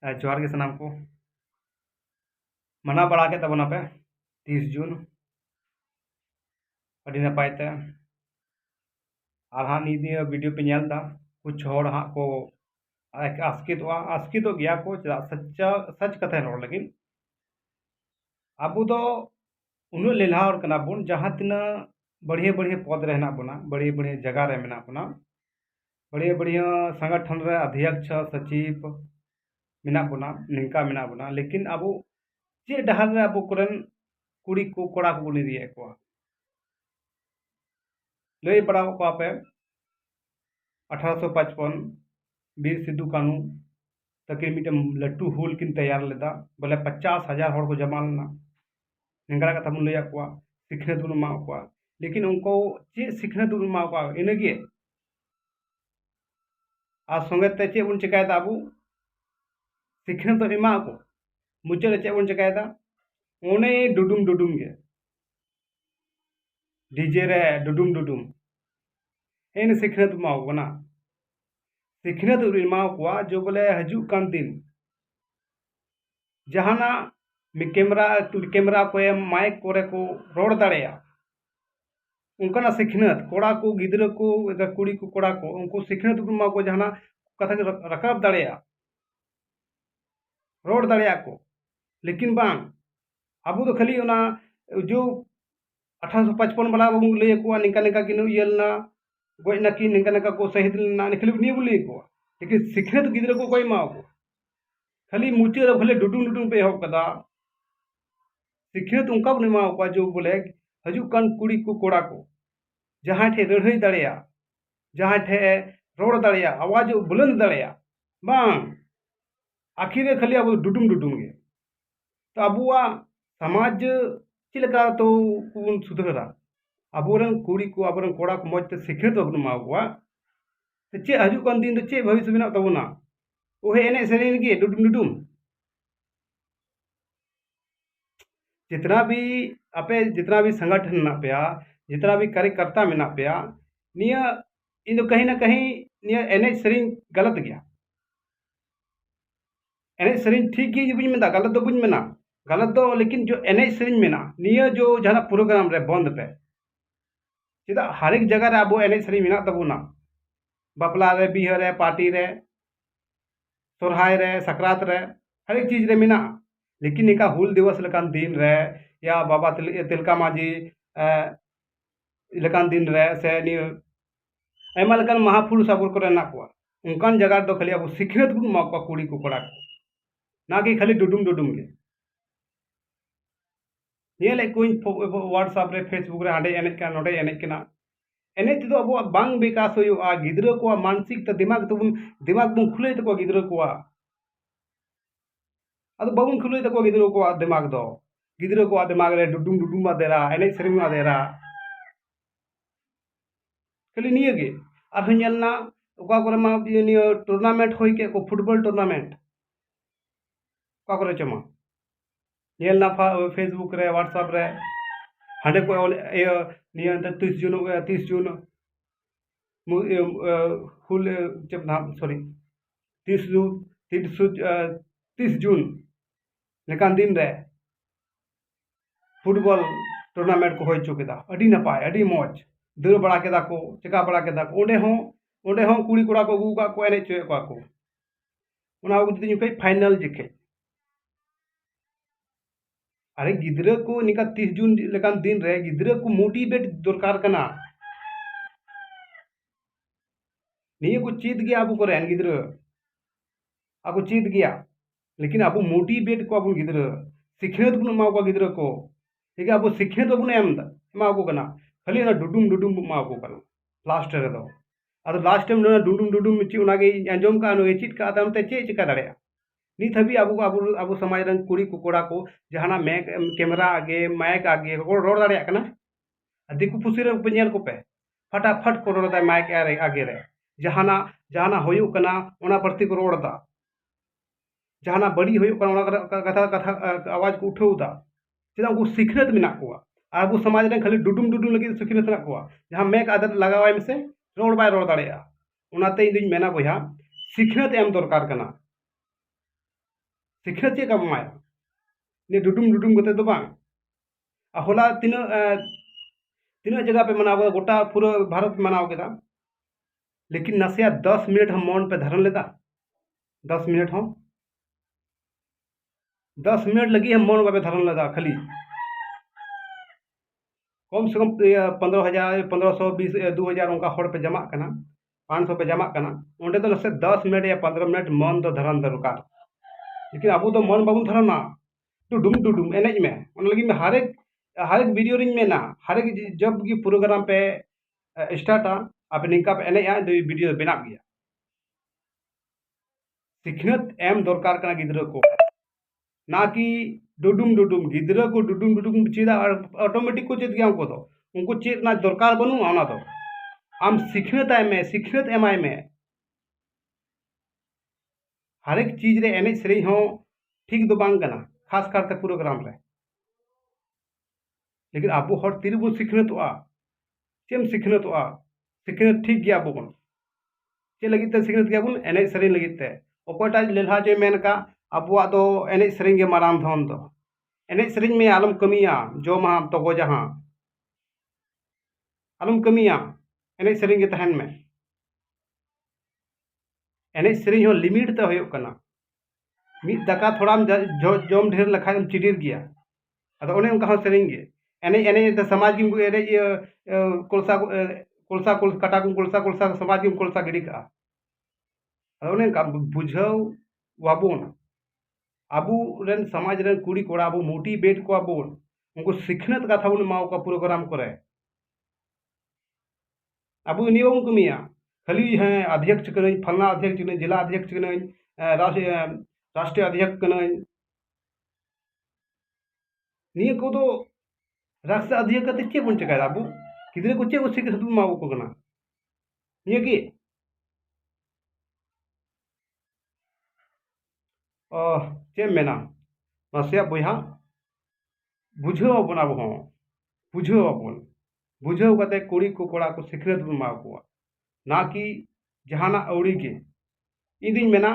जोहार गे सानाम को मना बड़ा के तबना पे 30 जून अड़ी नपाय ते और हाँ नी वीडियो पे नेल दा कुछ और हाँ को आस्कित गया को चला सच कथा रोड लगिन अबू दो उन्हें लेला और कना बुन जहाँ तीना बढ़िया बढ़िया पद रहना बुना बढ़िया बढ़िया जगह रहे मेना बुना बढ़िया बढ़िया संगठन रे अध्यक्ष सचिव मेना बुना निंका मेना बुना लेकिन अबू चे डहार रे अबू कुरन कुड़ी को कोड़ा को बुनी दिए को लई बड़ा को पे 1855 वीर सिद्धू कानू तकिन मिटे लट्टू हुल किन तैयार लेदा बोले 50,000 हर को जमा लेना निंगड़ा कथा बन लैया को सिखने दुन मा को लेकिन उनको चे सिखने दुन मा को इनगे आ संगे ते चे बन चिकायदा अबू सिखने तो एमा को मुचे चे बन चिकायदा ओने डुडुम गे डीजे रे डुडुम इन सिखने मा बना सिखने एमा को जो बोले हजू कान दिन जहाना कैमरा को माइक कोरे को रोड दाड़ेया उनका सिखनत कोड़ा को गिद्र को कुड़ी को कोड़ा को उनको सिखनत मा को जहाना कथा रकाब दाड़ेया रोड दाड़ेया को लेकिन बांग अबू तो खाली उना जो 1855 वाला बाबू लय को निका निका किन इयलना गोयना की निका निका को शहीद ना खाली नहीं बोले को लेकिन सिखनत गिद्र को कोई मा को खाली मुचे रे भले डुडुम पे हो कदा सिखनत उनका बने मा को जो बोले हजू कान कुड़ी को कोड़ा को जहाँ ठे लड़ाई दाड़ेया जहाँ ठे रोड दाड़ेया आवाज बुलंद दाड़ेया बांग आखिर खाली अब डुडुम गे तो अबुआ समाज चिलका तो सुधरा अबोरन कुड़ी को अबोरन कोड़ा को मजते सिखनत बन मावा तो चे हजू कान दिन चे भविष्य बना तबना ओहे एने सेरेन गे डुडुम जितना भी संगठन ना पे जितना भी कार्यकर्ता में ना पे निया इन कहीं ना कहीं निया एने सेरिंग गलत गया एने सेरिंग ठीक ही बुझ में गलत तो बुझ में ना गलत तो लेकिन जो एने सेरिंग में ना निया जो जहां प्रोग्राम रे बंद पे चेदा हर एक जगह रे अब एने सेरिंग में तबना बापला रे बिहा रे पार्टी रे सोरहाय रे सकरात रे हर एक चीज रे मेना लेकिन निका हुल दिवस लकान दिन रे या बाबा तिलका माजी लकान दिन रे से नि एमा लकान महापुरुष आबो करे ना को उनकान जगह दो खाली अब सिखनत बुन मा को कुड़ी को कोड़ा को ना कि खाली डुडुम गे ये ले कोई व्हाट्सएप रे फेसबुक रे हांडे एने का नोडे एने केना एने तो अब बांग विकास होयुआ गिद्र को मानसिक तो दिमाग बुन खुले तो गिद्र को अब बाबुन खुले तो गिद्र को दिमाग रे डुडुम देरा एने सेरिंग देरा खाली निये गे और हन्यलना ओका करे मा नियो टूर्नामेंट होई के को फुटबॉल टूर्नामेंट ओका करे चमा नेलना फेसबुक रे व्हाट्सएप रे हांडे को नियो 30 जून हुल जब नाम सॉरी 30 जून लेकिन दिन रे फुटबॉल टूर्नामेंट को होई चुकेदा अडी नपाय अडी मौज दौड़ बड़ा केदा को चिका बड़ा केदा को ओंडे हो कुड़ी कोड़ा को गुगा को एने चोय को उना उदी पे फाइनल जिखे अरे गिद्र को निका 30 जून लेकान दिन रे गिद्र को मोटिवेट दरकार कना निये को चीत गया अबू करे गिद्र अबू चीत गया लेकिन अबू मोटिवेट को अबू गिद्र सिखनत बुन मा को गिद्र को ठीक है अबू सिखनत बुन एमा को कना खाली ना डुडुम मा को कना लास्ट रे दो अद लास्ट टाइम ना डुडुम ची उनागे अंजम का नो चिट का तम ते चे चिका दाड़े नित हबी अबू समाज रन कुड़ी को कोड़ा को जहाना मैक कैमरा आगे माइक आगे रोड दाड़े कना दिकु पुसी रे पेल को पे फटाफट को रोड दा माइक आगे रे जहाना होयु कना ओना प्रति को रोड दा जहाना बड़ी होयु कना ओना कथा आवाज को उठाउदा चेदा उनको सिखनत में ना को अबू समाज रे खाली डुडुम लगी सिखनत ना को जहां मैक आदत लगावाय में से रोड बाय रोड दाड़े ओनाते इन मेना बया सिखनत एम दरकार कना सिखनेत चेक अब माया ने डुडुम डुडुम कते तो बांग होला तीना जगह पे मनाव गोटा पूरा भारत मनाव केदा लेकिन नसिया 10 मिनट हम मौन पे धरन लेता 10 मिनट हम 10 मिनट लगी हम मौन पे धरन लेता खाली कम से कम 15,000 1500 20 2,000 उनका हर पे जमा करना 500 पे जमा करना उन्हें तो नसे 10 मिनट या 15 मिनट मन तो धरन दरकार लेकिन अब तो मन बाबू धरना डुडुम एनज में लगी में हर एक वीडियो रिंग में ना हर एक जब की प्रोग्राम पे स्टार्टा आप निका पे एनज तो वीडियो बना गया सिखनत एम दरकार करना गिद्रा को ना कि डुडुम गिद्रा को डुडुम चेदा ऑटोमेटिक को चेद गया उनको चेद ना दरकार बनू ना तो आम सिखनत एमाय में हर एक चीज रे एनज सेरें हो ठीक दो बांग कना खास करते प्रोग्राम रे लेकिन अब हर तीर बन सिखनतोआ चेम सिखनतोआ सिखनत ठीक गया बन चे लगित ते सिखनत गया बन एनज सेरें लगित ते ओकोटा लेल्हा जे मेन का अबुआ दो एनज सेरें गे माराम धन दो एनज सेरें में आलम कमिया जोमा तगो जहां आलम कमिया एनज सेरें गे तहन में एनज सेरें हो लिमिट ते होयो कना मिद दाका थोड़ा जम ढेर लखा चिडिर गया अदो ओने उनका हो सेरें गे एनज एनज समाज की एनज कोलसा कोलसा कटा कोलसा समाज की कोलसा गिडी का अदो ओने का बुझाव वाबोन आबू रेन समाज रेन कुड़ी कोड़ा आबू मोटिवेट को आबोन उनको सिखनत कथा बन माओ का प्रोग्राम करे आबू नि बाबू कमिया खाली हैं अध्यक्ष कने फलना अध्यक्ष कने जिला अध्यक्ष कने राष्ट्रीय अध्यक्ष कने निये को तो राष्ट्रीय अध्यक्ष कते चे बन चका आबू किदरे को चे को सिखनत माओ को कना निये की चे मेना नसिया बोहा बुझाव बन अब हों बुझाव कते कुड़ी को कोड़ा को सिखनत बन माओ को ना कि जहाना अवड़ी के इदिन मेना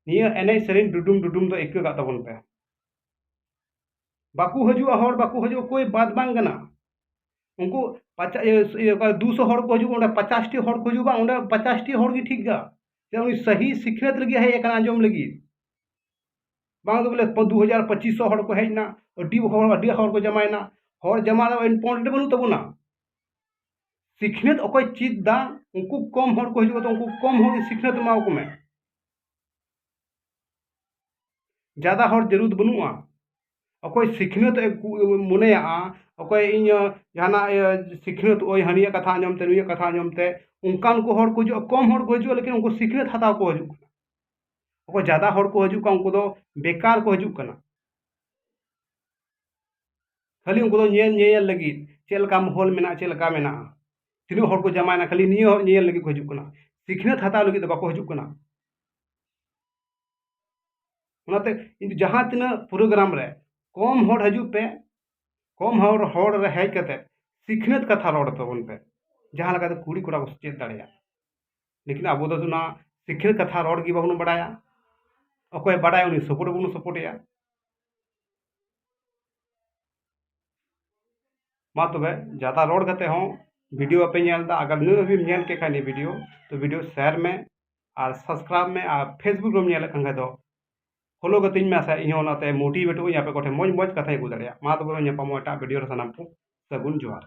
निया एनज सेरें डुडुम तो एक तबन पे बाकू हजुआ हर बाकू हजु कोई बात बांग कना उनको 200 हर को हजु 50 टी हर को हजु बा 50 टी हर की ठीक गा जे सही सिखनत लगी है एक आंजम लगी बांग बोले 2,000-2,500 हर को हेजना अड्डी हर को जमायना हर जमा इम्पोर्टेंट बनू तबना सिखनत अकोय चीज दा उनको कम हर को हजु तो उनको कम हर सिखनत माओ को में ज्यादा हर जरूरत बनुआ अकोय सिखनत मुनेया अकोय इन जाना सिखनत ओय हनिया कथा आंजमते नुया कथा आंजमते उनकान को हर को कम हर को हजु लेकिन उनको सिखनत हताव को हजु अकोय ज्यादा हर को हजु का उनको दो बेकार को हजु कना खाली उनको दो नेल लगी चेलका माहौल मेना चेलका मेना तीनों हर को जमाना खाली नियो नेल लगी को हजु कना सिखनत हताव लगी बाको हजु कना उनाते जहां तीना प्रोग्राम रे कम हर हजु पे कम हर रे हेज कते सिखनत कथा रोड तबन पे जहां लगा कुड़ी कोड़ा को चेत दाड़िया लेकिन अब तो ना सिखनत कथा रोड की बाबू बड़ाया अकोय बड़ाय उनी सपोर्ट बनु सपोर्टया मा तबे ज्यादा रोड कते हो वीडियो पे नेलदा अगर नु भी नेल के खानी वीडियो तो वीडियो शेयर में और सब्सक्राइब में और फेसबुक रो नेल खंगा दो फॉलो कतिन में से इहो नाते मोटिवेट हो यहाँ पे कोठे मौज कथा को दाड़िया मा तबे न्यापामो एटा वीडियो रे सनाम को सगुन जोहार।